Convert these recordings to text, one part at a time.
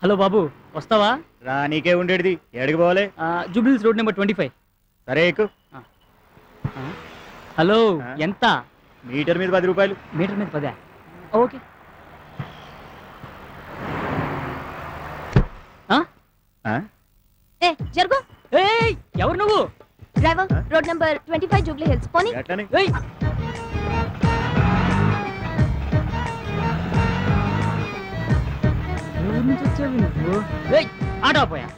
Hello బాబు, వస్తావా? రా, నీకే ఉండేది. ఎక్కడికి పోవాలి? జూబ్లీస్ రోడ్ నెంబర్ 25. సరే ఎక్కు. హలో, ఎంత? మీటర్ మీద 10 రూపాయలు. మీటర్ మీద 10? ఓకే. జరుగు. ఎవరు నువ్వు? Driver, road number 25 Jubilee hills పోనీ. ఎట్లని? ఎవరి నుంచి వచ్చావు నువ్వు? ఆటో పోయా.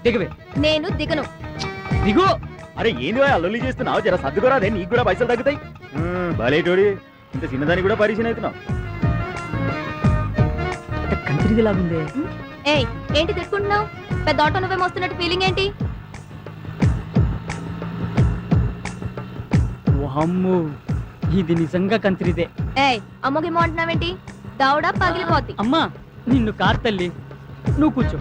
దిగవే. నేను దిగను. దిగు. అరే ఏంది అల్లొల్లి చేస్తున్నావు? జర సర్దుకోరా, అదే నీకు కూడా పైసలు తగ్గుతాయి. బాలేటోడి, ఇంత చిన్నదానికి కూడా పరిచయం అవుతున్నావు. కంటిది లాగుందే. ఏంటి తిట్టుకుంటున్నావు? పెద్ద ఆటో నువ్వే మోస్తున్నట్టు ఫీలింగ్ ఏంటి? అమ్మో, ఇది నిజంగా కంత్రిదే. అమ్మగిమ్మో అంటున్నావేంటి? దావుడా పగిలిపోద్ది. అమ్మా, నిన్ను కార్ తల్లి, నువ్వు కూర్చో.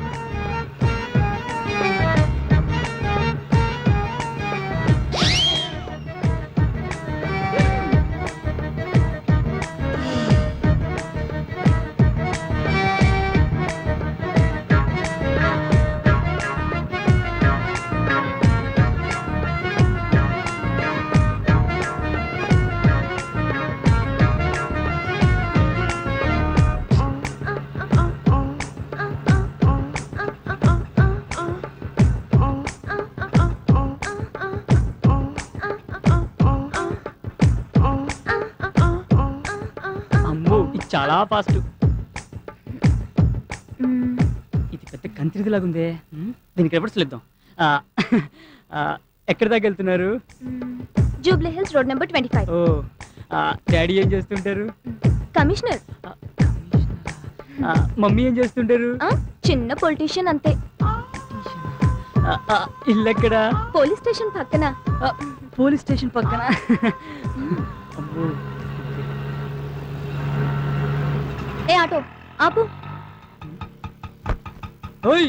చాలా ఫాస్ట్. ఇది పెద్ద కంత్రిది లాగుందే. దీనికి రివర్స్ ఇద్దాం. ఎక్కడి దాకా వెళ్తున్నారు? Jubilee hills road number 25. ఓ, డాడీ ఏం చేస్తుంటారు? కమిషనర్. మమ్మీ ఏం చేస్తుంటారు? చిన్న పొలిటీషియన్ అంతే. ఇల్లు ఎక్కడ? పోలీస్ స్టేషన్ పక్కన. పోలీస్ స్టేషన్ పక్కన. అమ్మో. ఆటో ఆపు. ఓయ్,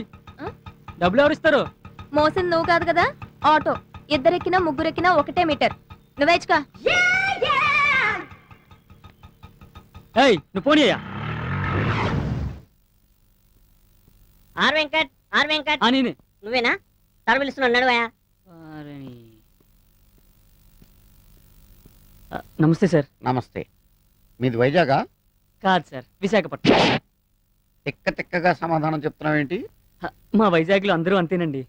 డబ్బులు ఎవరు ఇస్తారు? మోసం నువ్వు కాదు కదా. ఆటో ఇద్దరెక్కినా ముగ్గురెక్కినా ఒకటే మీటర్. నువ్వేచ్చుకా. నువ్వు పోనీయ్యా. ఆర్ వెంకట్ నేనే. నువ్వేనా? సార్ పిలుస్తున్నాడు, నడువయా. నమస్తే సార్. నమస్తే. మీది వైజాగా? కాదు సార్, విశాఖపట్నం. తిక్కగా సమాధానం చెప్తున్నావేంటి? మా వైజాగ్లో అందరూ అంతేనండి.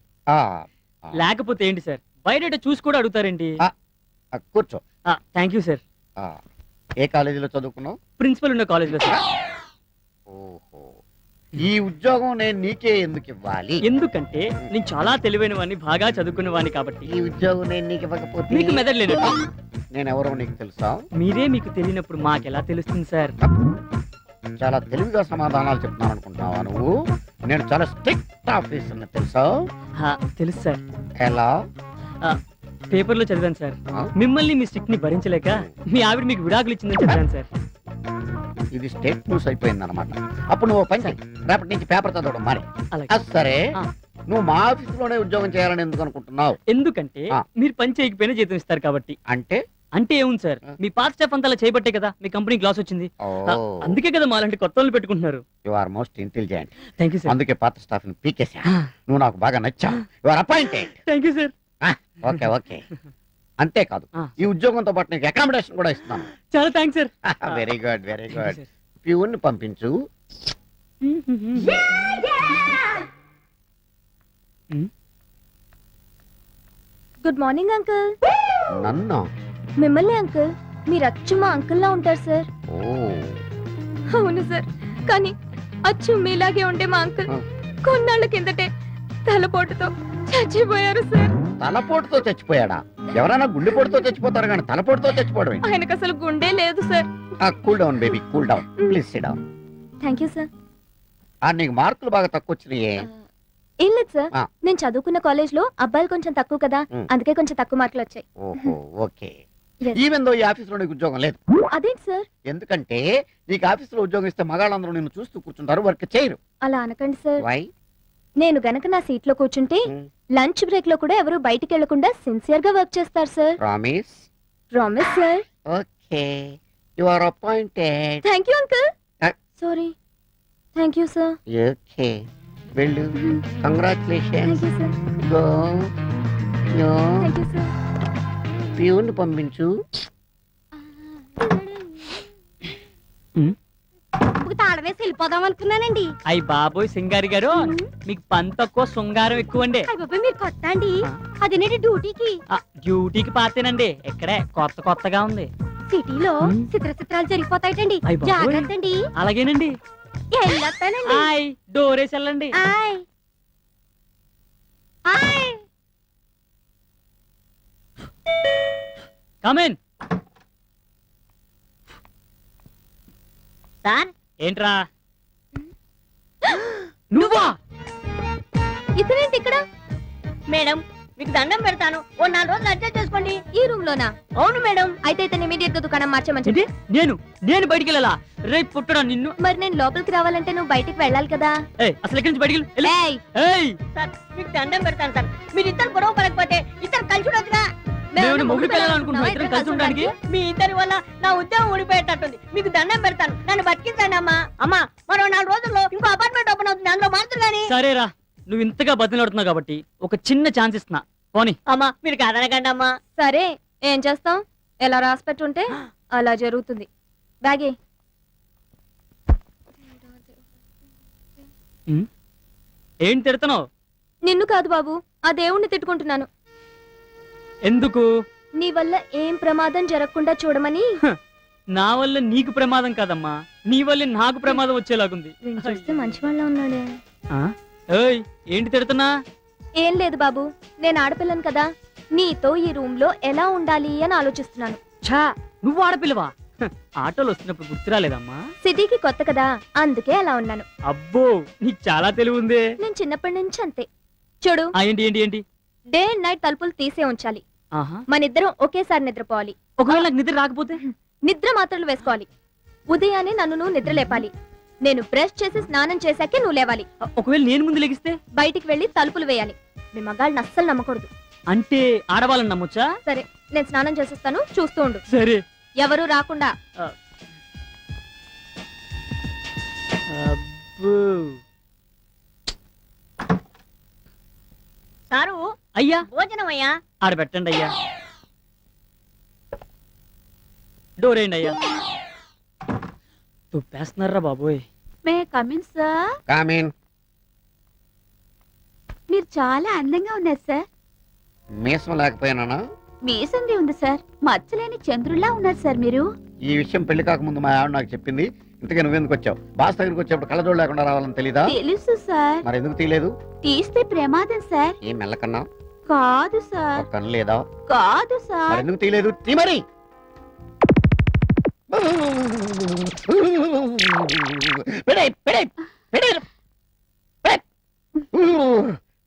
లేకపోతే ఏంటి సార్, బయట చూసి కూడా అడుగుతారేంటి? కూర్చో. Thank you sir. ఏ కాలేజీలో చదువుకున్నావు? ప్రిన్సిపల్ ఉన్న కాలేజీలో సార్. ఓహో, ఈ ఉద్యోగం నేను నీకే ఎందుకు ఇవ్వాలి? ఎందుకంటే నేను చాలా తెలివైన వాడిని, బాగా చదువుకున్న వాడిని కాబట్టి. ఈ ఉద్యోగం నేను నీకు ఇవ్వకపోతే మీకు మెదడలేనట్టు. నేను ఎవరో నీకు తెలుసా? మీరే మీకు తెలియనప్పుడు మాకెలా తెలుస్తుంది సార్? చాలా తెలివిగా సమాధానాలు చెప్తున్నాను అనుకుంటున్నావా నువ్వు? నేను చాలా స్ట్రిక్ట్ ఆఫీసర్ని, తెలుసా? తెలుసు సార్. ఎలా? పేపర్లో చదివాను సార్. మిమ్మల్ని మీ స్టిక్ ని భరించలేక మీ ఆవిడ మీకు విడాకులు ఇచ్చిందని చదివాను సార్. ఇది స్టేట్ న్యూస్ అయిపోయింది అనమాట. అప్పుడు నువ్వు పని రేపటి నుంచి పేపర్ చదవడం మరి. సరే, నువ్వు మా ఆఫీసులోనే ఉద్యోగం చేయాలని ఎందుకు అనుకుంటున్నావు? ఎందుకంటే మీరు పని చేయకపోయినా జీతం ఇస్తారు కాబట్టి. అంటే ఏముంది సార్, మీ పాత స్టాఫ్ అంతా చేయబట్టే కదా మీ కంపెనీ లాస్ వచ్చింది. అందుకే కదా మాలాంటి కొత్త వాళ్ళు పెట్టుకుంటున్నారు. You are most intelligent. Thank you sir. అందుకే పాత స్టాఫ్ ని పీకేసా. నువ్వు నాకు బాగా నచ్చావు. You are appointed. Thank you sir. Okay. అంతేకాదు, ఈ ఉద్యోగంతో పాటు నీకు అకామిడేషన్ కూడా ఇస్తాను. చాలా thanks sir. Very good. Peon పంపించు. Good morning uncle. నన్ను? మిమ్మల్ని అంకుల్. మీరు అచ్చు మా అంకుల్ లా ఉంటారు సార్. అవును సార్, కానీ అచ్చు మీలాగే ఉండే మా అంకుల్ కొన్నాళ్ళ కిందటే తలపోటుతో చచ్చిపోయారు సార్. తలపోటుతో చచ్చిపోయాడా? ఎవరైనా గుండెపోటుతో చచ్చిపోతారు కానీ తలపోటుతో చచ్చిపోవడం? ఆయనకు అసలు గుండె లేదు sir. Cool down baby, cool down. Please SIT down. Thank you sir. నీకు మార్కులు బాగా తక్కువ వచ్చినాయే? ఏం లేదు సార్, నేను చదువుకున్న కాలేజ్ లో అబ్బాయిలు కొంచెం తక్కువ కదా, అందుకే కొంచెం తక్కువ మార్కులు వచ్చాయి. ఓహో, ఓకే. ఈవెన్ దో ఈ ఆఫీసులో నీకు ఉద్యోగం లేదు. అదేంటి సార్? ఎందుకంటే నీకు ఆఫీసులో ఉద్యోగం ఇస్తే మగాళ్ళందరూ నిన్ను చూస్తూ కూర్చుంటారు, వర్క్ చేయరు. అలా అనకండి సార్. వై? నేను గనక నా సీట్ లో కూర్చుంటే లంచ్ బ్రేక్ లో కూడా ఎవరు బయటికి వెళ్లకుండా సిన్సియర్ గా వర్క్ చేస్తారు sir. Promise? Promise sir. Okay, you are appointed. Thank you uncle. Sorry. Thank you sir. Okay వెళ్ళు. Congratulation. Thank you sir. Go go. Thank you sir. Peon పంపించు. తాళం వేసి వెళ్ళిపోదాం అనుకున్నానండి. అయ్యి బాబోయ్ సింగారి గారు, మీకు పని తక్కువ శృంగారం ఎక్కువ అండి. అయ్య బాబోయ్, మీరు కొత్త అండి. అదేనండి డ్యూటీకి. డ్యూటీకి పాతేనండి, ఇక్కడే కొత్త కొత్తగా ఉంది. సిటీలో చిత్రాలు జరిగిపోతాయిటండి. అయ్ బాబోయ్. జాగ్రత్త అండి. అలాగేనండి. వెళ్ళొస్తానండి. హాయ్, డోరేసి వెళ్ళండి. ఆయ్ ఆయ్. కమేన్. సార్ ఏంట్రా నువ్వా? ఇతనేంటి ఇక్కడ? మేడం మీకు దండం పెడతాను, ఓ 4 రోజులు అడ్జస్ట్ చేసుకోండి. ఈ రూమ్ లోనా? అవును మేడం. అయితే ఇతను ఇమీడియట్ గా దుకాణం మార్చమని చెప్పి. ఏంటి? నేను బయటికి వెళ్ళాలా? రేపు పుట్టడా నిన్ను. మరి నేను లోపలికి రావాలంటే నువ్వు బయటికి వెళ్ళాలి కదా. అసలు ఎక్కడి నుంచి బయటికి వెళ్ళు. ఏయ్, ఏయ్, సార్ మీకు దండం పెడతాను సార్, మీరు ఇద్దరు గొడవ పడకపోతే ఇద్దరు కలిసి ఉండొచ్చుగా. మేము మొగుడు పిల్లలనుకుంటున్నాం ఇద్దరం కలిసి ఉండడానికి. మీ ఇద్దరి వల్ల నా ఉద్యోగం ఊడిపోయేటట్టుంది. మీకు దండం పెడతాను, నన్ను బతికించండి అమ్మా. అమ్మా మరో 4 రోజుల్లో ఇంకో అపార్ట్మెంట్ ఓపెన్ అవుతుంది, అందులో మారుతుంది కానీ. సరేరా, నువ్వు ఇంతగా బతిలాడుతున్నావు కాబట్టి ఒక చిన్న ఛాన్స్ ఇస్తున్నా, పోనీ. అమ్మా మీరు కాదనకండి అమ్మా. సరే ఏం చేస్తాం? ఎలా రాసి పెట్టుంటే అలా జరుగుతుంది. బ్యాగే. ఏం తిడుతున్నావు? నిన్ను కాదు బాబు, ఆ దేవుణ్ణి తిట్టుకుంటున్నాను. ఎందుకు? నీ వల్ల ఏం ప్రమాదం జరగకుండా చూడమని. నా వల్ల నీకు ప్రమాదం కాదమ్మా, నీ వల్ల నాకు ప్రమాదం వచ్చేలాగుంది. చూస్తే మంచి వాళ్ళ ఉన్నాడే. ఆ? ఏయ్, ఏంటి తిడుతున్నా? ఏం లేదు బాబు, నేను ఆడపిల్లను కదా, నీతో ఈ రూమ్ లో ఎలా ఉండాలి అని ఆలోచిస్తున్నాను. ఛా, నువ్వు ఆడపిల్లవా? ఆటోలు వస్తున్నప్పుడు గుర్తు రాలేదమ్మా? సిటీకి కొత్త కదా, అందుకే అలా ఉన్నాను. అబ్బో, నీకు చాలా తెలివి ఉందే. నేను చిన్నప్పటి నుంచి అంతే. చూడు, ఏంటి ఏంటి ఏంటి? డే అండ్ నైట్ తలుపులు తీసే ఉంచాలి. ఆహా. మనిద్దరం ఒకేసారి నిద్రపోవాలి. ఒకవేళ నాకు నిద్ర రాకపోతే? నిద్ర మాత్రలు వేసుకోవాలి. ఉదయాన్నే నన్ను నువ్వు నిద్ర లేపాలి. నేను బ్రష్ చేసి స్నానం చేశాకే నువ్వు లేవాలి. ఒకవేళ నేను ముందు లెగిస్తే? బయటికి వెళ్లి తలుపులు వేయాలి. మీ మగాళ్ళని అస్సలు నమ్మకూడదు. అంటే ఆడవాళ్ళని నమ్మొచ్చా? సరే, నేను స్నానం చేసేస్తాను, చూస్తూ ఉండు. సరే. ఎవరు రాకుండా. అబ్బో. సారు అయ్యా, భోజనం అయ్యా. ఆడ పెట్టండి అయ్యా. డోర్ వేయండి అయ్యా. తుప్పేస్తున్నారా బాబోయ్. May come in sir. కామీన్. మీరు చాలా అందంగా ఉన్నారు సార్. మీసం లేకపోయినా మీసంది ఉంది సార్, మచ్చలేని చంద్రుల్లా ఉన్నారు సార్ మీరు. ఈ విషయం పెళ్లి కాకముందు మా ఆవిడ నాకు చెప్పింది. ఇంతకీ నువ్వెందుకు వచ్చావు? బాస్ దగ్గరికి వచ్చేప్పుడు కళ్ళజోడు లేకుండా రావాలని తెలీదా? తెలుసు సార్. మరి ఎందుకు తీయలేదు? తీస్తే ప్రమాదం సార్. ఏం మెల్లకన్నా? కాదు సార్. కన్ను లేదా? కాదు సార్. మరి ఎందుకు తీయలేదు? తీ మరి.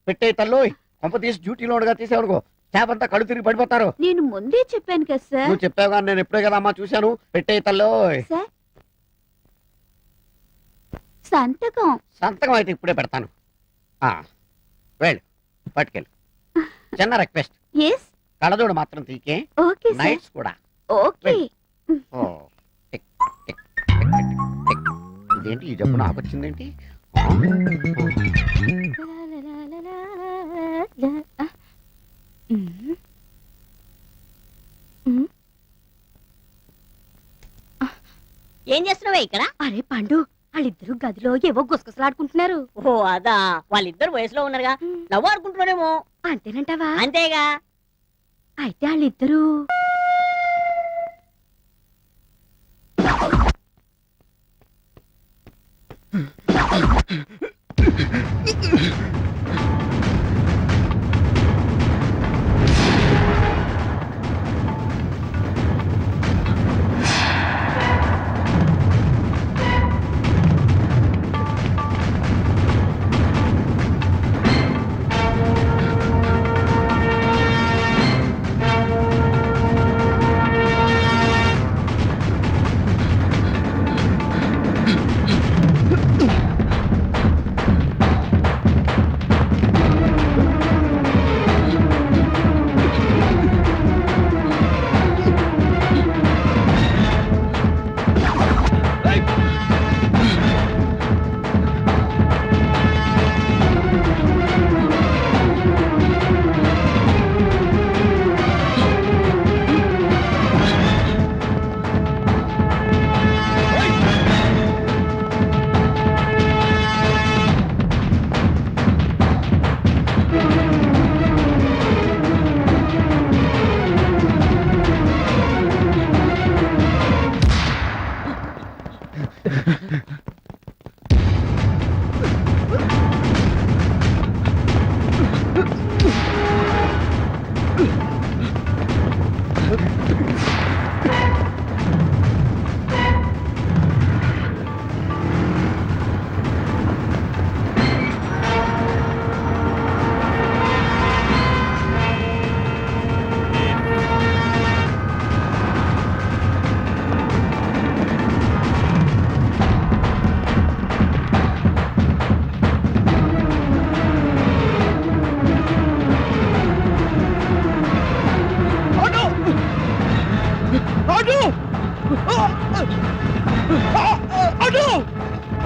పెట్టే తల్లు కొంప తీసి డ్యూటీలో ఉండగా తీసేవనుకో, చేపంతా కళ్ళు తిరిగి పడిపోతారు. నేను ముందే చెప్పాను కదా సార్. నువ్వు చెప్పావు కానీ నేను ఎప్పుడే కదా అమ్మా చూశాను. పెట్టే తల్లు. సార్ సంతకం. సంతకం అయితే ఇప్పుడే పెడతాను. వెళ్ళు, పట్టుకెళ్ళు. చిన్న రిక్వెస్ట్, ఎస్. కళ్ళజోడు మాత్రం తీకే. Okay sir. నైట్స్ కూడా. Okay. Oh, tick, tick, tick, tick, tick. ఇదేంటి ఈ జబ్బు నాకు వచ్చిందేంటి? ఏం చేస్తున్నావే ఇక్కడ? అరే పండు, వాళ్ళిద్దరు గదిలో ఏవో గుసగుసలాడుకుంటున్నారు. ఓ అదా, వాళ్ళిద్దరు వయసులో ఉన్నారుగా, నవ్వు ఆడుకుంటున్నారేమో. అంతేనంటావా? అంతేగా. అయితే వాళ్ళిద్దరూ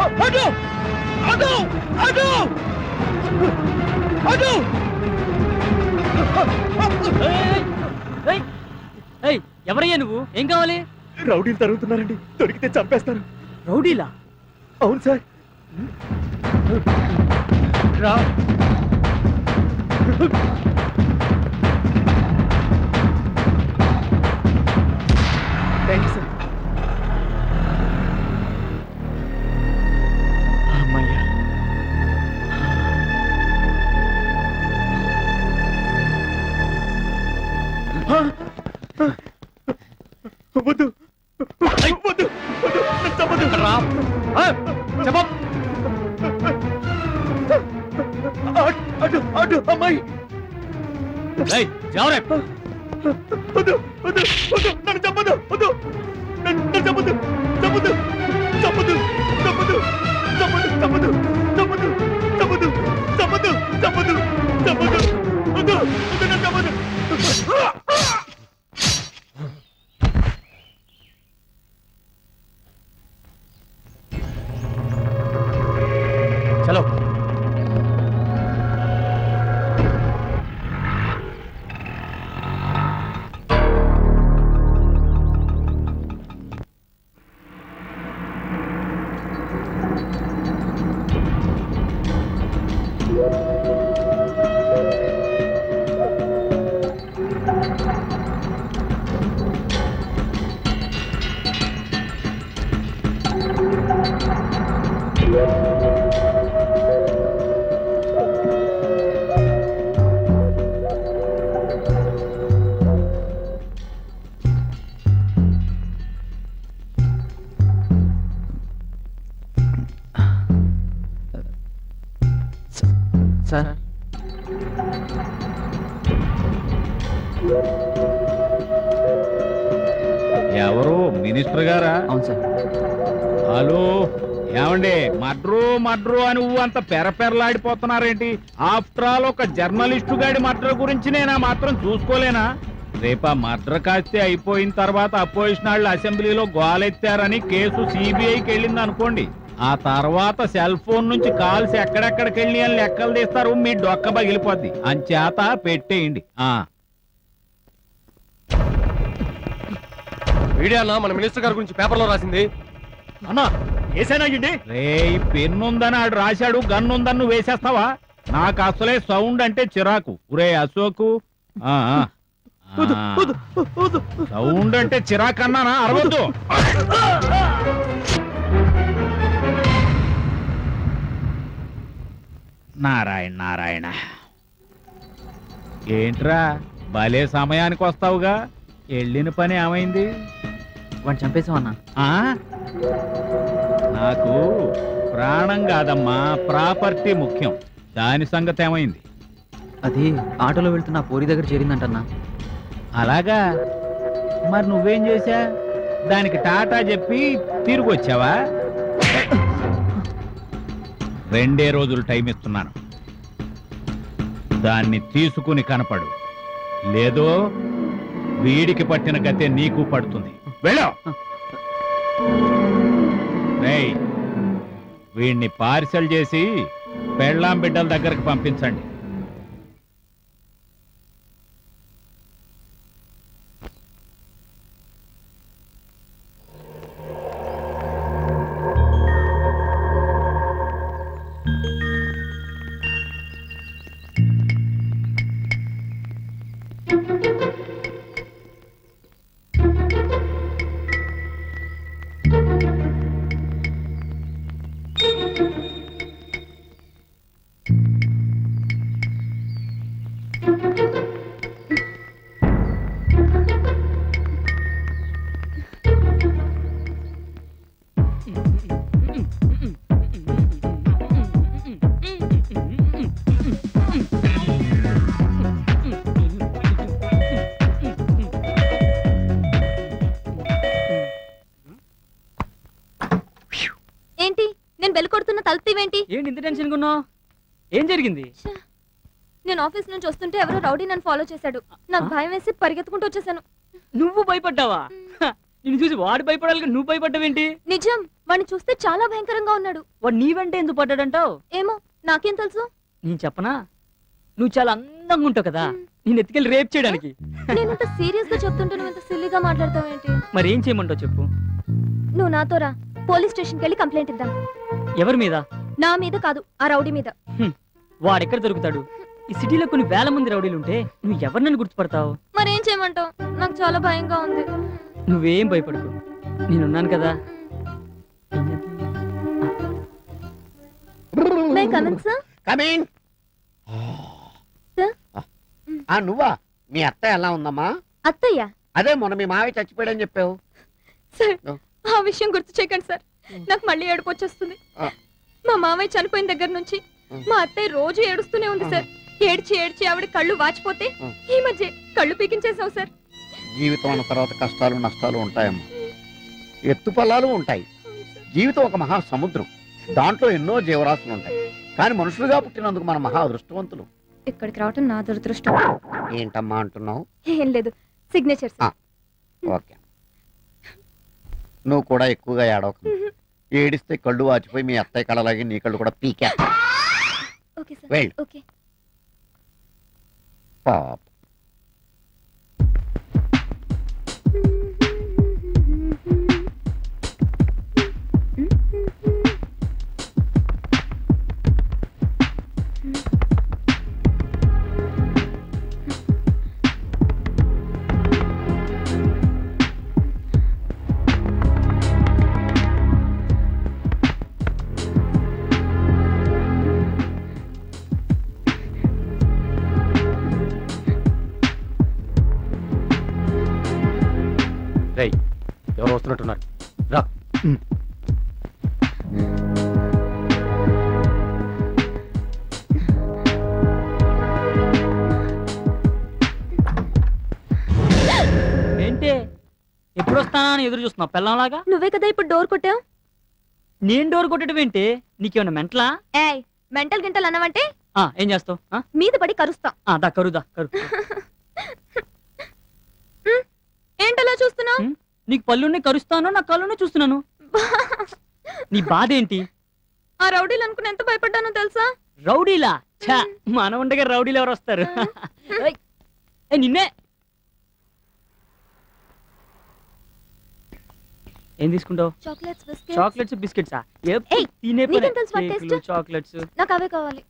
అటు అటు అటు అటు ఎవరయ్యా నువ్వు? ఏం కావాలి? రౌడీలు తరుగుతున్నారండి, దొరికితే చంపేస్తారు. రౌడీలా? అవును సార్. రా థ్యాంక్ యూ సార్. అమ్మయ్యా. వద్దు వద్దు వద్దు, నన్ను చంపొద్దు. అటు అటు అమ్మాయి. వద్దు వద్దు వద్దు, నన్ను చంపొద్దు. వద్దు, నన్ను చంపొద్దు. చంపొద్దు చంపొద్దు చంపొద్దు చంపొద్దు చంపొద్దు చంపొద్దు చంపొద్దు చంపొద్దు చంపొద్దు చంపొద్దు. వద్దు వద్దు, నన్ను చంపొద్దు. చలో. సార్, ఎవరు? మినిస్టర్ గారా? అవును సార్. హలో, ఏమండి? మడ్రు మడ్రు అని నువ్వు అంత పెరపెరలాడిపోతున్నారేంటి? ఆఫ్టర్ ఆల్ ఒక జర్నలిస్టు గాడి మర్డర్ గురించి నేనా మాత్రం చూసుకోలేనా? రేపా మర్డర్ కాస్తే అయిపోయిన తర్వాత అపోజిషన్ వాళ్ళు అసెంబ్లీలో గోలెత్తారని కేసు సిబిఐకి వెళ్ళింది అనుకోండి. ఆ తర్వాత సెల్ ఫోన్ నుంచి కాల్స్ ఎక్కడెక్కడికి వెళ్ళి అని లెక్కలు తీస్తారు, మీ డొక్క పగిలిపోద్ది. అంచేత పెట్టేయండి. మీడియాలో మన మినిస్టర్ గారి గురించి పేపర్లో రాసింది. అన్నా ఏసైనాయండి. రే, పెన్నుందని ఆడు రాశాడు, గన్నుందని నువ్వు వేసేస్తావా? నాకు అసలే సౌండ్ అంటే చిరాకు. ఒరే అశోకు, సౌండ్ అంటే చిరాకు అన్నానా? అరవద్దు. నారాయణ నారాయణ. ఏంట్రా భలే సమయానికి వస్తావుగా? వెళ్ళిన పని ఏమైంది? వాడిని చంపేసామన్నా. నాకు ప్రాణం కాదమ్మా, ప్రాపర్టీ ముఖ్యం. దాని సంగతి ఏమైంది? అది ఆటోలో వెళ్తున్న పోరి దగ్గర చేరిందంటన్నా. అలాగా? మరి నువ్వేం చేశా? దానికి టాటా చెప్పి తిరిగి వచ్చావా? 2 రోజులు టైం ఇస్తున్నాను, దాన్ని తీసుకుని కనపడు. లేదో వీడికి పట్టిన గతే నీకు పడుతుంది. వెళ్ళు. రేయ్, వీడిని పార్సల్ చేసి పెళ్ళాం బిడ్డల దగ్గరకు పంపించండి. ఏంటి నేను బెల్ కొడుతున్న తలుపుతీవేంటి? ఏంటి ఇంత టెన్షన్ ఉన్నావు? ఏం జరిగింది? నేను ఆఫీస్ నుంచి వస్తుంటే ఎవరో రౌడీ నన్ను ఫాలో చేశాడు. నాకు భయం వేసి పరిగెత్తుకుంటూ వచ్చేసాను. నువ్వు భయపడ్డావా? హ, నిన్ను చూసి వాడు భయపడాలి నువ్వు భయపడ్డావేంటి? నిజం, వాడిని చూస్తే చాలా భయంకరంగా ఉన్నాడు. వాడు నీ వెంట ఎందుకు పడ్డాడంటావు? ఏమో నాకేం తెలుసు. నేను చెప్పనా, నువ్వు చాలా అందంగా ఉంటావు కదా, నేను ఎత్తుకెళ్ళి రేప్ చేయడానికి. నేను ఇంత సీరియస్ గా చెప్తుంటే నువ్వు ఇంత సిల్లీగా మాట్లాడతావేంటి? మరి ఏం చేయమంటావు చెప్పు? నువ్వు నాతో రా, పోలీస్ స్టేషన్కి వెళ్ళి కంప్లైంట్ ఇద్దాం. ఎవరి మీద? నా మీద కాదు, ఆ రౌడీ మీద. వాడెక్కడ దొరుకుతాడు? ఈ సిటీలో కొన్ని వేల మంది రౌడీలు ఉంటే నువ్వు ఎవరినని గుర్తుపడతావు? మరేం చేయమంటావు? నాకు చాలా భయంగా ఉంది. నువ్వేం భయపడకు, నేనున్నాను కదా. May come in sir? Coming. Sir? నువ్వా? మీ అత్త ఎలా ఉందమ్మా? అత్తయ్య? అదే మొన్న మీ మావయ్య చచ్చిపోయాడని చెప్పావు. Sir, No. ఆ విషయం గుర్తు చేయకండి సార్, నాకు మళ్ళీ ఏడుపు వచ్చేస్తుంది. మా మామయ్య చనిపోయిన దగ్గర నుంచి మా అత్తయ్య రోజు ఏడుస్తూనే ఉంది సార్. ఏడ్చి ఏడ్చి ఆవిడ కళ్ళు వాచిపోతే ఈ మధ్య కళ్ళు పీకించేసావు సార్. జీవితం అన్న తర్వాత కష్టాలు నష్టాలు ఉంటాయమ్మా, ఎత్తుపల్లాలు ఉంటాయి. జీవితం ఒక మహా సముద్రం, దాంట్లో ఎన్నో జీవరాశులు ఉంటాయి. కానీ మనుషులుగా పుట్టినందుకు మన మహా అదృష్టవంతులు. ఇక్కడికి రావటం నా దురదృష్టం. ఏంటమ్మా అంటున్నావు? ఏం లేదు, సిగ్నేచర్ సార్. ఓకే, నువ్వు కూడా ఎక్కువగా ఏడవకు. ఏడిస్తే కళ్ళు వాచిపోయి మీ అత్తయ్య కళ్ళలాగే నీ కళ్ళు కూడా పీకా. Okay sir. వెళ్ళు. ఓకే. పాప. ఎవరు వస్తున్నట్టున్నారు? రా. ఏంటి ఎప్పుడు వస్తానా అని ఎదురు చూస్తున్నావు పెళ్ళంలాగా? నువ్వే కదా ఇప్పుడు డోర్ కొట్టావు. నేను డోర్ కొట్టడం ఏంటి? నీకేమన్నా మెంటలా? ఏయ్, మెంటల్ గింటల్ అన్నవంటే ఏం చేస్తావు? మీద పడి కరుస్తా. దా కరుదా కరు. ఏంటలా చూస్తున్నావు? నీకు పళ్ళునే కరుస్తాను, నా కళ్ళునే చూస్తున్నాను. నీ బాధ ఏంటి? ఆ రౌడీలు అనుకుని ఎంత భయపడ్డానో తెలుసా? రౌడీలా? ఛా, మన ఉండగా రౌడీలు ఎవరు వస్తారు? నిన్నే. ఏం తీసుకుంటావు? Chocolates, biscuits. చాక్లెట్స్ బిస్కెట్సా? ఏయ్, తినే నీకేం తెలుసు వాటి కేకులు, taste? చాక్లెట్స్. నాకు అవే కావాలి.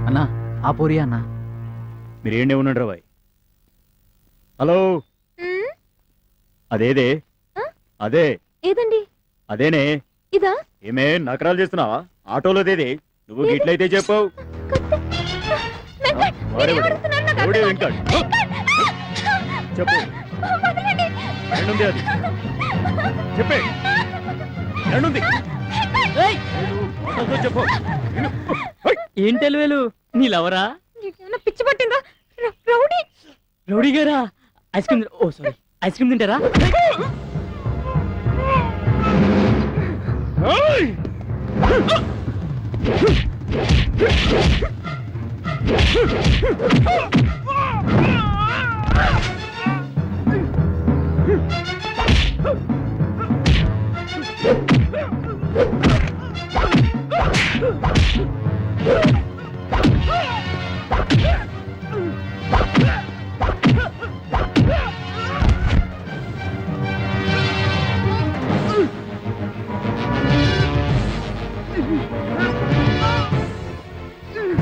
అన్నా ఆ పోరి అన్నా. మీరేండే ఉన్నాడు రా బాయ్. హలో, మ్మ్? అదేదే ఆ? అదే ఏదండి? అదేనే. ఇదా? ఏమే నకరాలు చేస్తున్నావా? ఆటోలో దేదే? నువ్వు గిట్లయితే చెప్పావు. వెంకట్, వాడే నేనేం వాడు. అడుగుతున్నాను నాకు ఎవడే అర్థం వెంకట్? కాదు. చెప్పు. వదలండి. ఎన్నుంది అది? చెప్పే. ఎన్నుంది? ఏయ్, ఆటోతో చెప్పు. ఏం తెలివేలు? నీ లవరా? నీకేమైనా పిచ్చి పట్టిందా? రౌడీ. రౌడీ గారా? ఐస్ క్రీమ్ ఓ సారీ, ఐస్ క్రీమ్ తింటారా? ఏయ్!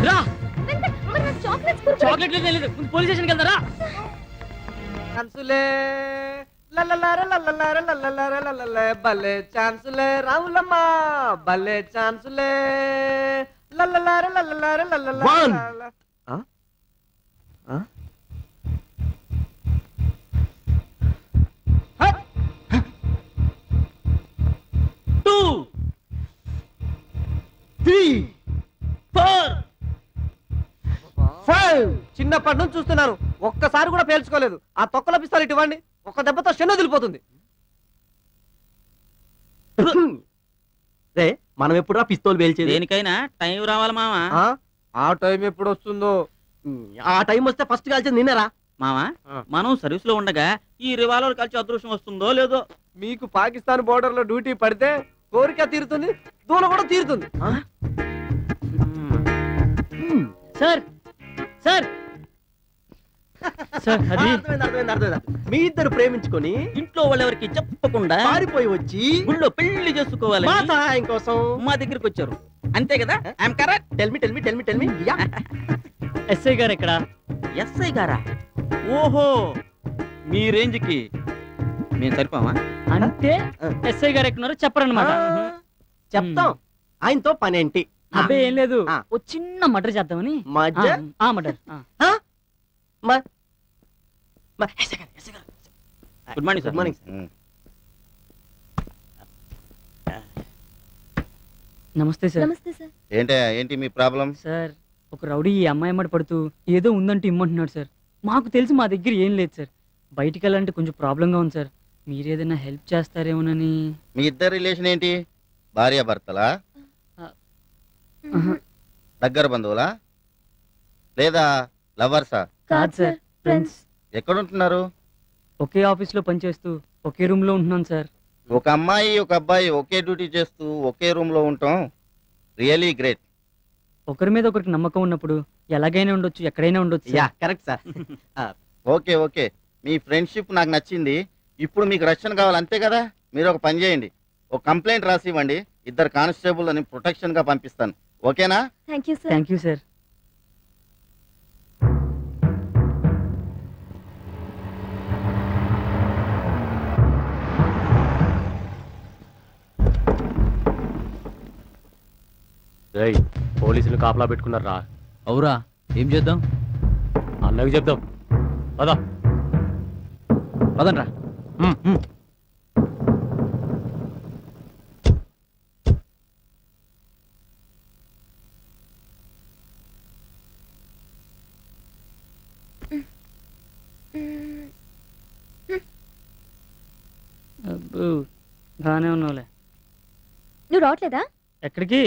రా, వెంకట్, మరి నాకు చాక్లెట్స్ కొనుక్కో. చాక్లెట్ లేదు, పోలీస్ స్టేషన్కి వెళ్తారా? ఛాన్సులే లల్లలార లల్లలార లల్లలార లల్లలే భలే ఛాన్సులే రావులమ్మ భలే ఛాన్సులే లల్లలార లల్లలార One. లల్లలార. ఆ? ఆ? 2 3 4 చిన్నప్పటి నుంచి చూస్తున్నాను ఒక్కసారి కూడా పేల్చుకోలేదు. ఆ తొక్కల పిస్తాలు ఇటు ఇవ్వండి, ఒక్క దెబ్బతో శని వదిలిపోతుంది. రే మనం ఎప్పుడు పిస్తోల్ పేల్చేది? దేనికైనా టైం రావాలి మావా. ఆ? ఆ టైం ఎప్పుడు వస్తుందో. ఆ టైం వస్తే ఫస్ట్ కాల్చేది నిన్నరా. మావా ఆ. మనం సర్వీస్ లో ఉండగా ఈ రివాల్వర్ కలిసి అదృష్టం వస్తుందో లేదో. మీకు పాకిస్తాన్ బోర్డర్ లో డ్యూటీ పడితే కోరిక తీరుతుంది, దూల కూడా తీరుతుంది. ఆ? సార్ సార్ సార్ అది అర్థమైంది. మీ ఇద్దరు ప్రేమించుకొని ఇంట్లో వాళ్ళెవరికి చెప్పకుండా పారిపోయి వచ్చి గుళ్ళో పెళ్లి చేసుకోవాలి మా సహాయం కోసం మా దగ్గరికి వచ్చారు అంతే కదా? I'm correct. Tell me. SI గారు ఎక్కడ? ఎస్ఐ గారా? ఓహో మీ రేంజ్ కి మేము సరిపోమా? అంటే ఎస్ఐ గారు ఎక్కడున్నారో చెప్పరన్నమాట. చెప్తాం. ఆయనతో పనేంటి? అబ్బే ఏం లేదు, ఆ. ఓ చిన్న మటర్ చేద్దామని. మధ్య ఆ matar. Good morning sir. Good morning. నమస్తే సార్. నమస్తే సార్. ఏంటి మీ ప్రాబ్లం? సార్ ఒక రౌడీ ఈ అమ్మాయి అమ్మడి పడుతూ ఏదో ఉందంటే ఇమ్మంటున్నాడు సార్. మాకు తెలిసి మా దగ్గర ఏం లేదు సార్. బయటికి వెళ్ళాలంటే కొంచెం ప్రాబ్లంగా ఉంది సార్. మీరేదైనా హెల్ప్ చేస్తారేమోనని. మీ ఇద్దరు రిలేషన్ ఏంటి? భార్య భర్తలా? దగ్గర బంధువులా లేదా లవర్సా? కాదు సార్, ఫ్రెండ్స్. ఎక్కడ ఉంటున్నారు? ఒకే ఆఫీస్ లో పనిచేస్తూ ఒకే రూమ్ లో ఉంటున్నాం సార్. ఒక అమ్మాయి ఒక అబ్బాయి ఒకే డ్యూటీ చేస్తూ ఒకే రూమ్ లో ఉంటాం రియలీ గ్రేట్. ఒకరి మీద ఒకరికి నమ్మకం ఉన్నప్పుడు ఎలాగైనా ఉండొచ్చు, ఎక్కడైనా ఉండొచ్చు yeah sir. Correct sir. Okay మీ ఫ్రెండ్షిప్ నాకు నచ్చింది. ఇప్పుడు మీకు రక్షణ కావాలి అంతే కదా? మీరు ఒక పని చేయండి, ఒక కంప్లైంట్ రాసి ఇవ్వండి. ఇద్దరు కానిస్టేబుల్ అని ప్రొటెక్షన్ గా పంపిస్తాను. ఓకేనా? Thank you sir. Thank you sir. పోలీసులు కాపలా పెట్టుకున్నారా? అవురా, ఏం చేద్దాం? అన్నకి చెప్దాం పదా. పదండ్రా. అబ్బో, బాగానే ఉన్నావులే. నువ్వు రావట్లేదా? ఎక్కడికి?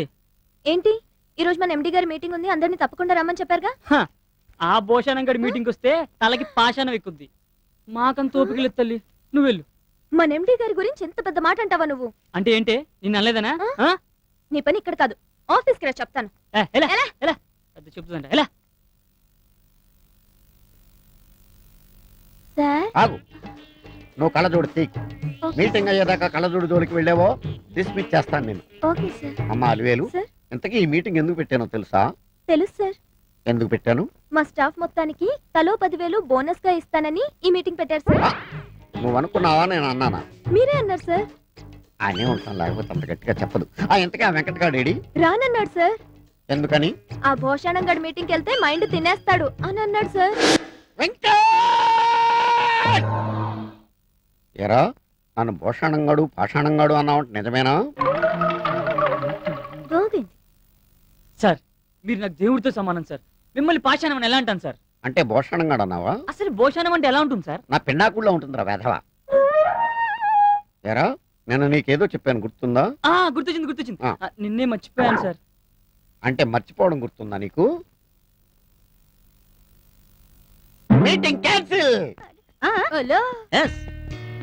ఏంటి ఈ రోజు మన ఎండి గారి మీటింగ్ ఉంది, అందరినీ తప్పకుండా రమ్మని చెప్పారుగా. ఆ భోషానం గడి మీటింగ్ వస్తే తలకి పాషాణం ఎక్కుద్ది. మాకంత ఓపిక లేదు తల్లి, నువ్వు వెళ్ళు. మన ఎండి గారి గురించి ఎంత పెద్ద మాట అంటావా నువ్వు? అంటే ఏంటే, నిన్ను అనలేదనా? నీ పని ఇక్కడ కాదు, ఆఫీస్కి రా చెప్తాను. ఎలా పెద్ద చెప్తుందంట. ఎలా? సార్ ఆగు, నువ్వు కళ్ళజోడు తీక్. మీటింగ్ అయ్యేదాకా కళ్ళజోడు జోలికి వెళ్ళావో డిస్మిస్ చేస్తాను నేను. Okay sir. అమ్మా అలివేలు, సార్. ఇంతకీ ఈ మీటింగ్ ఎందుకు పెట్టానో తెలుసా? తెలుసు సార్. ఎందుకు పెట్టాను? మా స్టాఫ్ మొత్తానికి తలో 10,000 బోనస్ గా ఇస్తానని ఈ మీటింగ్ పెట్టారు సార్. నువ్వు అనుకున్నావా నేను అన్నానా? మీరే అన్నారు సార్. ఆయనే ఉంటాను, లేకపోతే అంత గట్టిగా చెప్పదు. ఇంతకీ ఆ వెంకటగాడేడి? రానన్నాడు సార్. ఎందుకని? ఆ భోషాణం గడి మీటింగ్కి వెళ్తే మైండ్ తినేస్తాడు అని అన్నాడు సార్. ఎరా, నన్ను భూషణంగాడు పాషాణంగాడు అన్నావు, నిజమేనా? గోవింద్ సార్, మీరు నాకు దేవుడితో సమానం సార్. మిమ్మల్ని పాషాణం అని ఎలా అంటాను సార్? అంటే భూషణంగాడు అన్నావా? అసలు భోషాణం అంటే ఎలా ఉంటుంది సార్? నా పిన్నాకుల్లో ఉంటుందిరా వేధవా. ఎరా, నేను నీకేదో చెప్పాను గుర్తుందా? గుర్తొచ్చింది. ఆ. నిన్నే మర్చిపోయాను సార్. అంటే మర్చిపోవడం గుర్తుందా నీకు? Meeting cancel.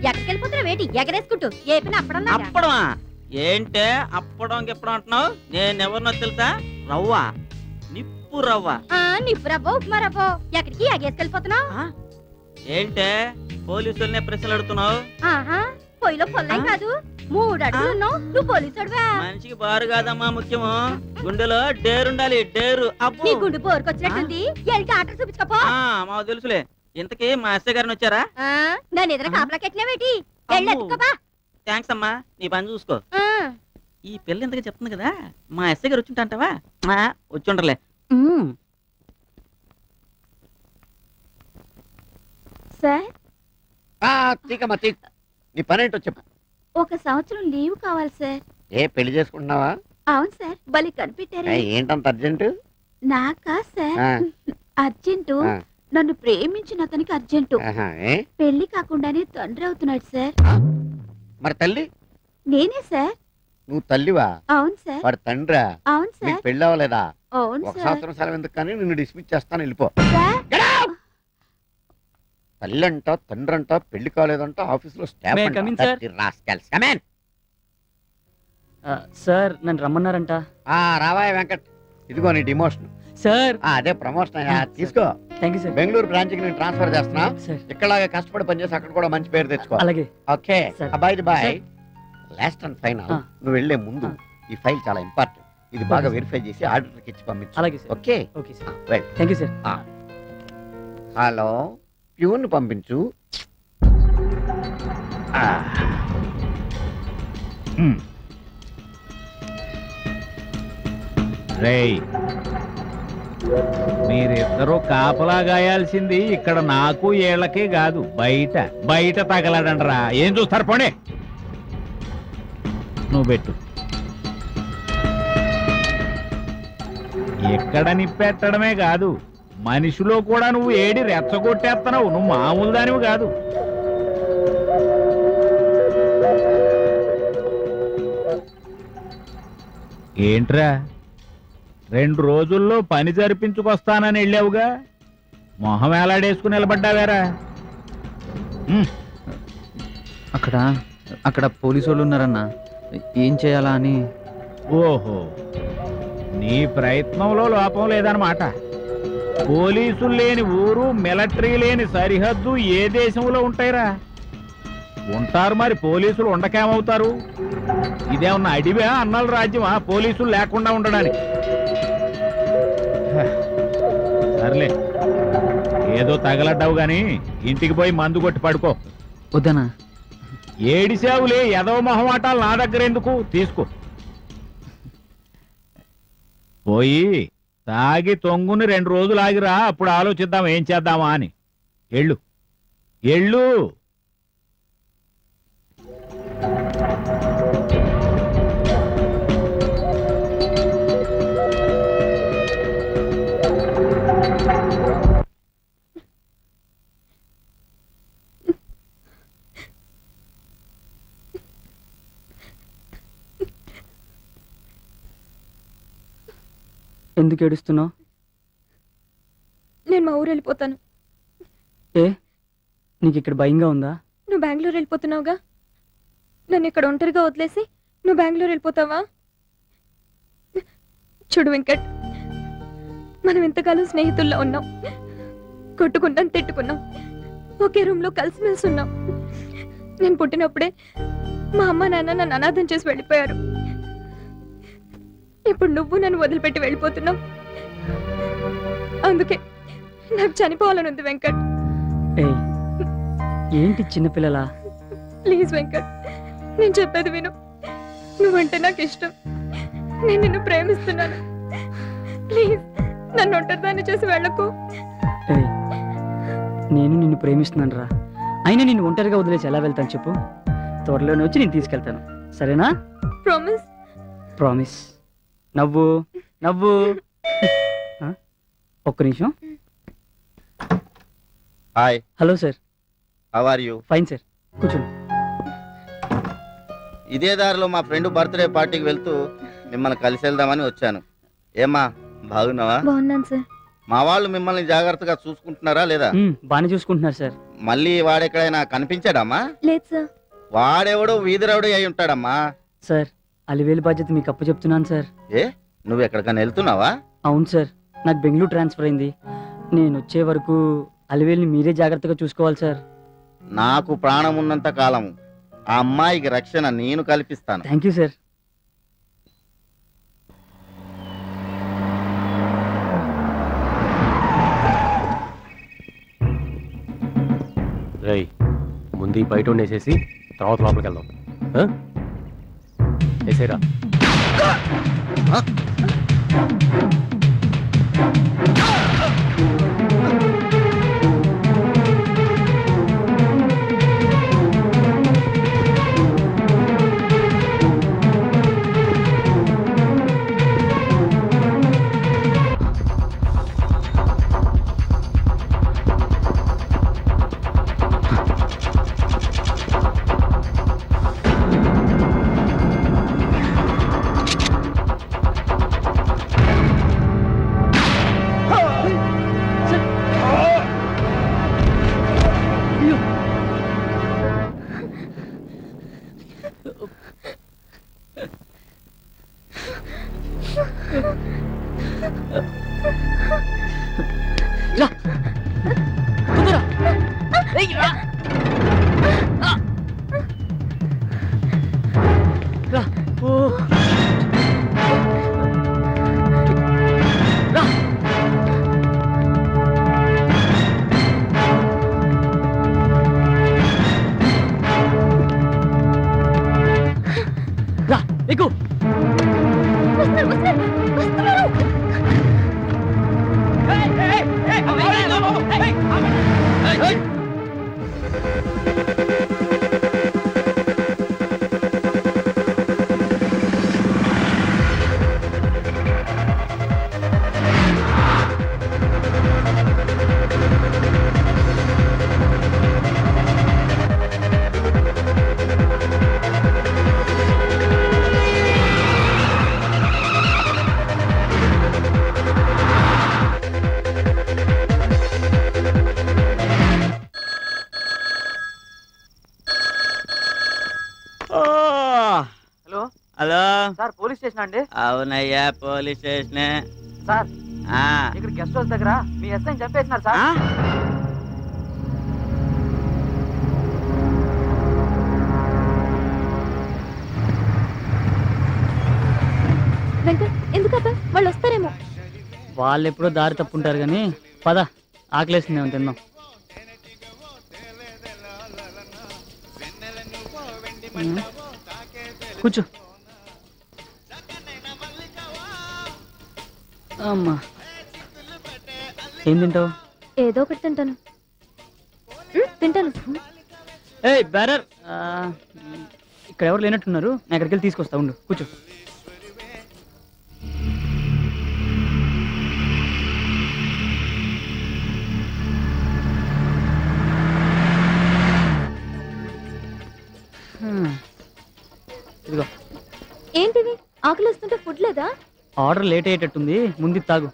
ఎక్కడికి వెళ్ళిపోతున్నా వేటి ఎగరేసుకుంటూ ఏ పని అప్పుడన్నా అప్పడమా ఏంటే? అప్పడం గిప్పడం అంటున్నావు? నేనెవరినో తెలుసా? రవ్వ, నిప్పు రవ్వ. నిప్పు రవ్వ ఉప్మా రవ్వ. ఎక్కడికి ఎగేసుకెళ్ళిపోతున్నావు? ఏంటే పోలీసులనే ప్రశ్నలు అడుగుతున్నావు? ఆహా, పొయ్యిలో పొల్లం కాదు, 3 అడుగులు ఉన్నావు, నువ్వు పోలీసుడువా? మనిషికి బారు కాదమ్మా ముఖ్యము, గుండెలో డేరుండాలి, డేరు. అబ్బో. నీ గుండు పోరుకొచ్చినట్టుంది, ఎల్కి ఆట చూపించుకోపో. మాకు తెలుసులే. ఇంతకీ మా ఎస్ఐ గారిని వచ్చారా? నన్ను ఎదురు కాపలా కెట్టినావేటి? ఎళ్ళెత్తుకోపా. థ్యాంక్స్ అమ్మా, నీ పని చూసుకో. ఈ పిల్ల ఇంతగా చెప్తుంది కదా, మా ఎస్ఐ గారు వచ్చుంటాంటావా? వచ్చుండర్లే. సార్, తీకమ్మా తీక్. నీ పనేంటో చెప్పు. 1 సంవత్సరం లీవ్ కావాలి సార్. ఏ పెళ్లి చేసుకుంటున్నావా? అవును సార్, బలి కనిపెట్టారు. ఏంటంత అర్జెంటు? నాకా సార్ అర్జెంటు. నన్ను ప్రేమించిన అతనికి అర్జెంటు ఆహా, ఏ? పెళ్లి కాకుండానే తండ్రి అవుతున్నాడు సార్. మరి తల్లి నేనే సార్. నువ్వు తల్లివా? అవును సార్. వాడు తండ్రా? అవును నీకు సార్. పెళ్ళి అవ్వలేదా? అవును ఒక సార్. సంవత్సరం సెలవు ఎందుకు కానీ నిన్ను డిస్మిస్ చేస్తాను, వెళ్ళిపో. సార్ తల్లి అంట, తండ్రి అంట, పెళ్లి కాలేదంట, ఆఫీసులో స్టాఫ్ May I అంట. come in, sir? Dirty rascals. Come in. Sir నన్ను రమ్మన్నారంట. రావాయ్ వెంకట్, ఇదిగో నీ డిమోషన్. సార్ అదే ప్రమోషన్ అయ్యా, తీసుకో. Thank you sir. Bengaluru branch కి నేను ట్రాన్స్ఫర్ చేస్తున్నా. సార్ ఇక్కడలాగా కష్టపడి పనిచేసి అక్కడ కూడా మంచి పేరు తెచ్చుకో. అలాగే. Okay Sir. Bye bye. Sir. Last and final, Ah. నువ్వు వెళ్లే ముందు ఈ ఫైల్ చాలా ఇంపార్టెంట్. ఇది బాగా వెరిఫై చేసి ఆర్డర్కి ఇచ్చి పంపించు. అలాగే sir. Okay. Okay sir. Well. Thank you sir. Hello, peon పంపించు. రేయ్, మీరిద్దరూ కాపలా గాయాల్సింది ఇక్కడ నాకు ఏళ్ళకే కాదు, బయట బయట తగలడండ్రా. ఏం చూస్తారు పోనీ. నువ్వు పెట్టు. ఎక్కడ నిప్పెట్టడమే కాదు, మనిషిలో కూడా నువ్వు ఏడి రెచ్చగొట్టేస్తున్నావు. నువ్వు మామూలు దానివి కాదు. ఏంట్రా, 2 రోజుల్లో పని జరిపించుకొస్తానని వెళ్ళావుగా, మొహం వేలాడేసుకుని నిలబడ్డావేరా? అక్కడ పోలీసు వాళ్ళు ఉన్నారన్నా, ఏం చేయాలా అని. ఓహో, నీ ప్రయత్నంలో లోపం లేదన్నమాట. పోలీసులు లేని ఊరు, మిలిటరీ లేని సరిహద్దు ఏ దేశంలో ఉంటాయిరా? ఉంటారు మరి, పోలీసులు ఉండకేమవుతారు? ఇదేమన్నా అడివా, అన్నల రాజ్యమా పోలీసులు లేకుండా ఉండడానికి? సర్లే, ఏదో తగలడ్డావు గాని ఇంటికి పోయి మందు కొట్టి పడుకో. వద్దనా? ఏడిసావులే, ఎదవ మొహమాటాలు నా దగ్గర ఎందుకు? తీసుకో. పోయి తాగి తొంగుని 2 రోజులు ఆగిరా, అప్పుడు ఆలోచిద్దాం ఏం చేద్దామా అని. ఎళ్ళు ఎళ్ళు. ఎందుకు ఏడుస్తున్నావు? నేను మా ఊరు వెళ్ళిపోతాను. ఏ, నీకు ఇక్కడ భయంగా ఉందా? నువ్వు బెంగళూరు వెళ్ళిపోతున్నావుగా, నన్ను ఇక్కడ ఒంటరిగా వదిలేసి నువ్వు బెంగళూరు వెళ్ళిపోతావా? చూడు వెంకట్, మనం ఎంతకాలం స్నేహితుల్లో ఉన్నాం, కొట్టుకున్నాం, తిట్టుకున్నాం, ఒకే రూమ్ లో కలిసిమెలిసి ఉన్నాం. నేను పుట్టినప్పుడే మా అమ్మ నాన్న నన్ను అనాథం చేసి వెళ్ళిపోయారు. ఇప్పుడు నువ్వు నన్ను వదిలిపెట్టి వెళ్ళిపోతున్నావు. అందుకే నాకు చనిపోవాలనుంది వెంకట్. ఏయ్, ఏంటి చిన్నపిల్లలా? ప్లీజ్ వెంకట్, నేను చెప్పేది విను. నువ్వంటే నాకు ఇష్టం, నేను నిన్ను ప్రేమిస్తున్నాను. ప్లీజ్ నన్ను ఒంటరిదాన్ని చేసి వెళ్ళకు. ఏయ్, నేను నిన్ను ప్రేమిస్తున్నాను రా. అయినా నిన్ను ఒంటరిగా వదిలేసి ఎలా వెళ్తాను చెప్పు? త్వరలోనే వచ్చి నేను తీసుకెళ్తాను, సరేనా? ప్రామిస్? ప్రామిస్. నవ్వు నవ్వు. ఒక్క నిమిషం. Hi, hello sir. How are you? Fine sir, కూర్చోండి. ఇదే దారిలో మా ఫ్రెండ్ బర్త్డే పార్టీకి వెళ్తూ మిమ్మల్ని కలిసి వెళ్దామని వచ్చాను. ఏమ్మా, బాగున్నావా? బాగున్నాను సార్. మా వాళ్ళు మిమ్మల్ని జాగ్రత్తగా చూసుకుంటున్నారా లేదా? బాగానే చూసుకుంటున్నారు సార్. మళ్ళీ వాడెక్కడైనా కనిపించాడమ్మా? లేదు సార్. వాడెవడో వీధిరవుడు అయి ఉంటాడమ్మా. సార్, అలివేలు బాధ్యత మీకు అప్పు చెప్తున్నాను సార్. ఏ, నువ్వు ఎక్కడికైనా వెళ్తున్నావా? అవును సార్, నాకు బెంగళూరు ట్రాన్స్ఫర్ అయింది. నేను వచ్చే వరకు అలివేలుని మీరే జాగ్రత్తగా చూసుకోవాలి సార్. నాకు ప్రాణం ఉన్నంత కాలం ఆ అమ్మాయికి రక్షణ నేను కల్పిస్తాను. Thank you sir. రేయ్, ముందు బయట ఉండేసేసి తర్వాత లోపలికి వెళ్దాం. వేసేరా. రా. తొందరగా. ఏయ్, రా. ఆ. రా. ఓ. రా. రా, ఎక్కు. Hello hello, sir police station అండి. అవునయ్యా, పోలీస్ స్టేషన్. సార్ ఇక్కడ గెస్ట్ హౌస్ దగ్గర మీ ఎస్ఐ చంపేసినారు సార్. వెంకట్ ఎందుకబ్బా వాళ్ళు వస్తారేమో. వాళ్ళు ఎప్పుడో దారి తప్పుంటారు కానీ పద, ఆకలేసిందేమో తిందాం. కూర్చో. అమ్మా, ఏం తింటావు? ఏదో ఒకటి తింటాను. తింటాను. ఏయ్ బేరర్, ఇక్కడ ఎవరు లేనట్టున్నారు, నేను అక్కడికి వెళ్ళి తీసుకొస్తా, ఉండు, కూర్చో. ఇదిగో. ఏంటిది ఆకలి వస్తుంటే ఫుడ్ లేదా? ఆర్డర్ లేట్ అయ్యేటట్టుంది, ముందు తాగు.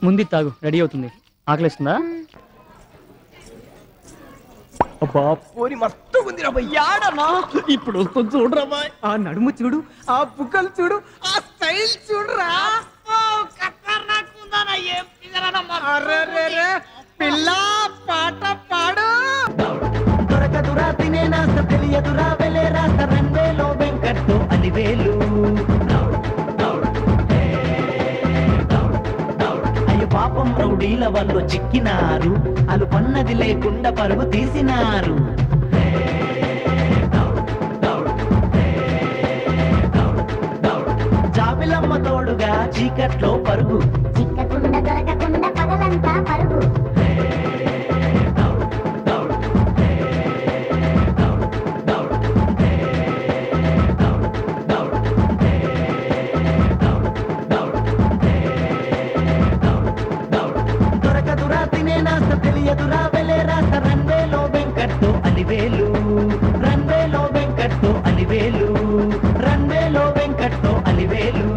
ముందు తాగు, రెడీ అవుతుంది. ఆకలిస్తుందా? అబ్బా పోని మస్తు ఉంది రా యాడనా. ఇప్పుడు వస్తుంది చూడరా బాయ్. ఆ నడుము చూడు, ఆ బుక్కలు చూడు, ఆ స్టైల్ చూడరా. పిల్ల పాట పాడు. దొరకదురా తినే నాస్త తెలియదురా వెలే రాస్త రంగేలో వెంకట్టు అలివేలు. అయ్యో పాపం రౌడీల వాళ్ళు చిక్కినారు, అలు పన్నది లేకుండా పరుగు తీసినారు. జాబిలమ్మ తోడుగా చీకట్లో పరుగు, చిక్కకుండా దొరకకుండా పగలంతా పరుగు. దొరకదురా తినే నాస్త తెలియదురా వెలే రాస్త రంగేలో వెంకట్టు అలివేలు. రంగేలో వెంకట్టు అలివేలు, రంగేలో వెంకట్టు అలివేలు.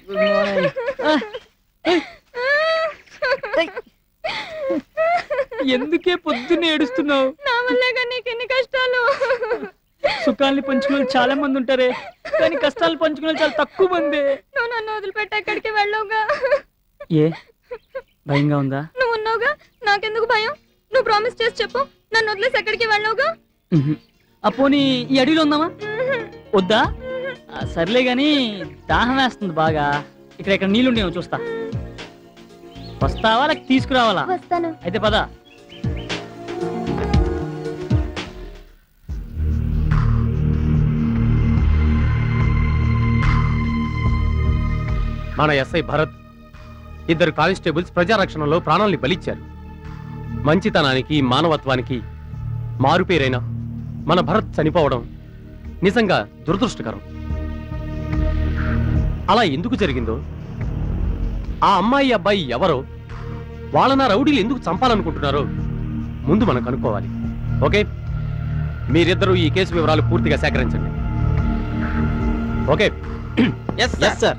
Good morning. ఎందుకే పొద్దున్నే ఏడుస్తున్నావు? నా వల్లేగా నీకు ఎన్ని కష్టాలు. సుఖాల్ని పంచుకునే చాలా మంది ఉంటారే, కానీ కష్టాలు పంచుకునే చాలా తక్కువ మంది. నువ్వు నన్ను వదిలిపెట్టి ఎక్కడికి వెళ్ళవుగా. ఏ భయంగా ఉందా? నువ్వు ఉన్నావుగా, నాకెందుకు భయం? నువ్వు ప్రామిస్ చేసి చెప్పు, నన్ను వదిలేసి ఎక్కడికి వెళ్ళవుగా. అపోని ఈ అడవిలో ఉందామా? వద్దా? సర్లే గాని దాహం వేస్తుంది బాగా. ఇక్కడ నీళ్ళుండేమో చూస్తా. వస్తావా లేక తీసుకురావాలా? వస్తాను. అయితే పద. మన ఎస్ఐ భరత్, ఇద్దరు కానిస్టేబుల్స్ ప్రజారక్షణలో ప్రాణాల్ని బలిచ్చారు. మంచితనానికి మానవత్వానికి మారుపేరైన మన భరత్ చనిపోవడం నిజంగా దురదృష్టకరం. అలా ఎందుకు జరిగిందో, ఆ అమ్మాయి అబ్బాయి ఎవరో, వాళ్ళ రౌడీలు ఎందుకు చంపాలనుకుంటున్నారో ముందు మనం కనుక్కోవాలి. ఓకే, మీరిద్దరూ ఈ కేసు వివరాలు పూర్తిగా సేకరించండి. ఓకే? Yes sir.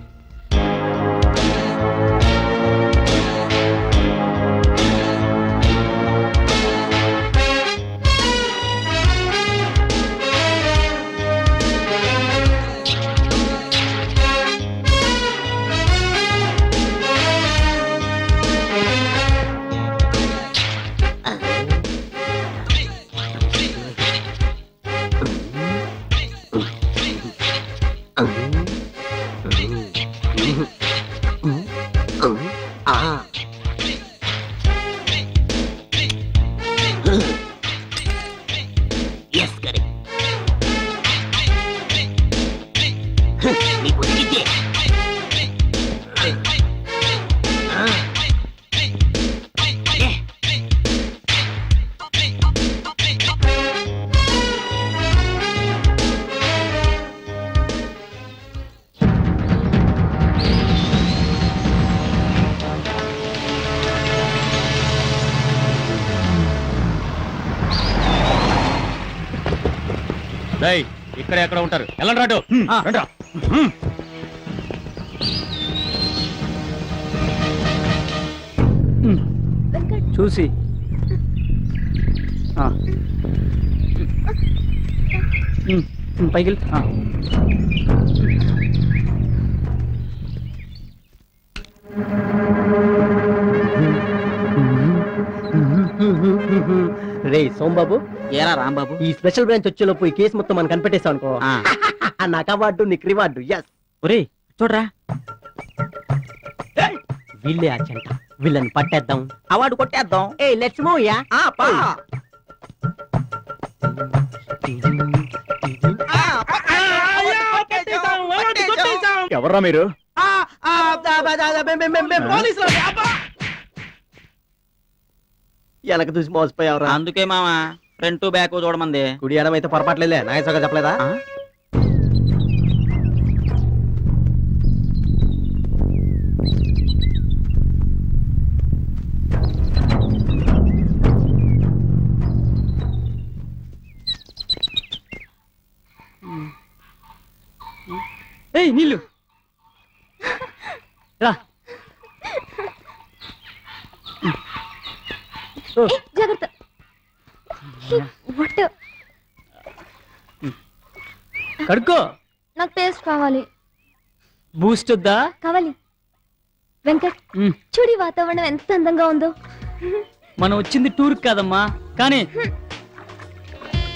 ఇక్కడ ఎక్కడ ఉంటారు? వెళ్ళండి రాటు. చూసి పైకి రే సోంబాబు, ఏరా రాంబాబు, ఈ స్పెషల్ బ్రాంచ్ వచ్చేలోపు ఈ కేసు మొత్తం మనం కనిపెట్టేసాం అనుకో. నాకు అవార్డు, నీకు రివార్డు. ఎస్. ఒరే చూడరా, వీళ్ళే ఆ చెంట. వీళ్ళని పట్టేద్దాం, అవార్డు కొట్టేద్దాం. Hey let's move yeah. ఎవర్రా మీరు? వెనక చూసి మోసపోయావరా. అందుకే మావా ఫ్రంట్ బ్యాక్ చూడమంది. కుడి ఎడమ అయితే పొరపాట్లేలే, నాగేశ్వరగా చెప్పలేదా? ఏయ్ నీళ్ళు రా. జాగ్రత్త. కడుక్కో. నాకు టేస్ట్ కావాలి. బూస్ట్ వద్దా? కావాలి. వెంకట్, చూడి వాతావరణం ఎంత అందంగా ఉందో. మనం వచ్చింది టూర్ కాదమ్మా, కానీ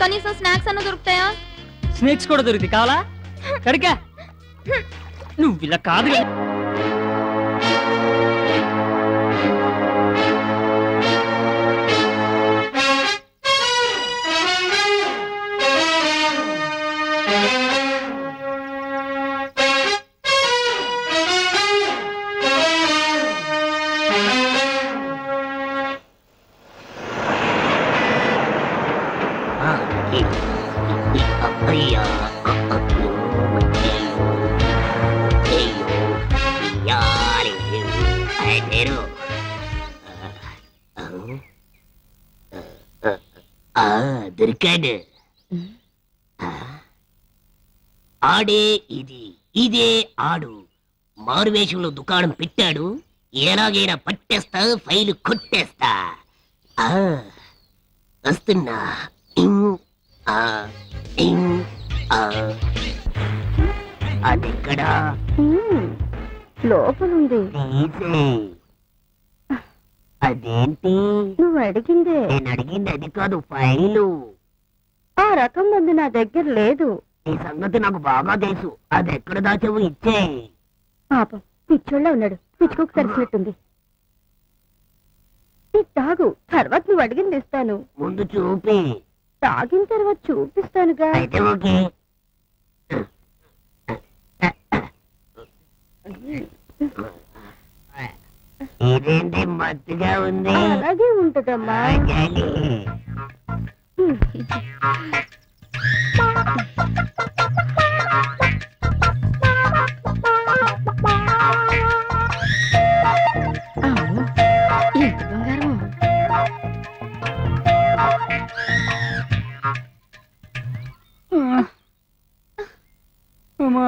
కనీసం స్నాక్స్ అన్న దొరుకుతాయా? స్నేక్స్ కూడా దొరుకుతాయి. కావాలా? కడికా. నువ్వు ఇలా కాదు. దొరికాడు. ఆడే ఇది, ఇదే ఆడు. మారువేషంలో దుకాణం పెట్టాడు. ఎలాగైనా పట్టేస్తా, ఫైలు కొట్టేస్తా. వస్తున్నా. అదెక్కడా? లోపలుంది. అదేంటి? నువ్వు అడిగిందే. నేను అడిగింది అది కాదు, ఫైలు. ఆ రకం మందు నా దగ్గర లేదు. ఈ సంగతి నాకు బాగా తెలుసు. అది ఎక్కడ దాచావు? ఇచ్చే. పాపం పిచ్చోళ్ళ ఉన్నాడు. పిచ్చుకోకు తెలిసినట్టుంది. తాగు, తర్వాత నువ్వు అడిగింది ఇస్తాను. ముందు చూపి. తాగిన తర్వాత చూపిస్తానుగా. అయితే ఓకే. ఇదేంటి మత్తుగా ఉంది అలాగే ఉంటదమ్మా. ఎంత బంగారం. అమ్మా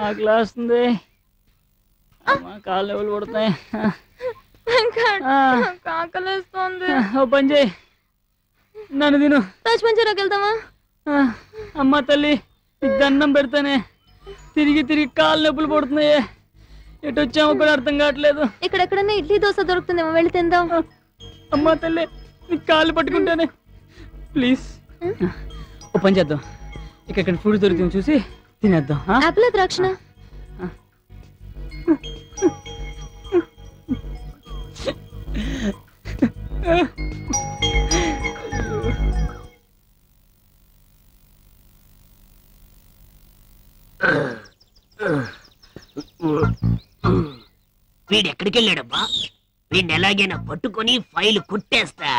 ఆకలి ఉంది. అమ్మా కాళ్ళు ఎవరు పడుతున్నాయి. వెంకట్, ఆ. నాకు ఆకలేస్తోంది. ఓ పని చేయి, నన్ను తిను. రాజమంజరాకి వెళ్దామా? అమ్మ తల్లి, నీకు దండం పెడతానే. తిరిగి తిరిగి కాళ్ళు నొప్పులు పడుతున్నాయే. ఎటు వచ్చామో కూడా అర్థం కావట్లేదు. ఇక్కడెక్కడన్నా ఇడ్లీ దోశ దొరుకుతుందేమో, వెళ్ళి తిందాం. అమ్మ తల్లి, నీకు కాళ్ళు పట్టుకుంటానే, ప్లీజ్. ఓ పని చేద్దాం, ఇక్కడ ఫుడ్ దొరుకుతుంది చూసి తినేద్దాం. యాపిల్ ద్రాక్షణ? వీడెక్కడికి వెళ్ళాడబ్బా? వీడిని ఎలాగైనా పట్టుకొని ఫైల్ కుట్టేస్తా.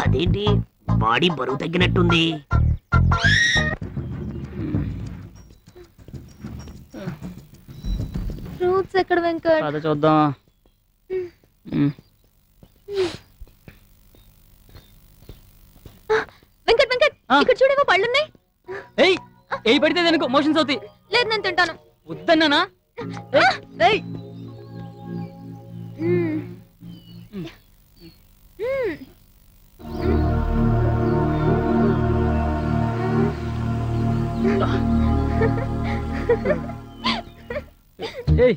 అదేంటి బాడీ బరువు తగ్గినట్టుంది? ఫ్రూట్స్ ఎక్కడ వెంకట్? పద చూద్దాం. వెంకట్ వెంకట్, ఇక్కడ చూడేమో పళ్ళున్నాయి. ఏయ్ ఏయ్ పడితే దేనికో మోషన్స్ అవుతాయి. లేదు, నేను తింటాను. వద్దన్నానా? ఏయ్ ఏయ్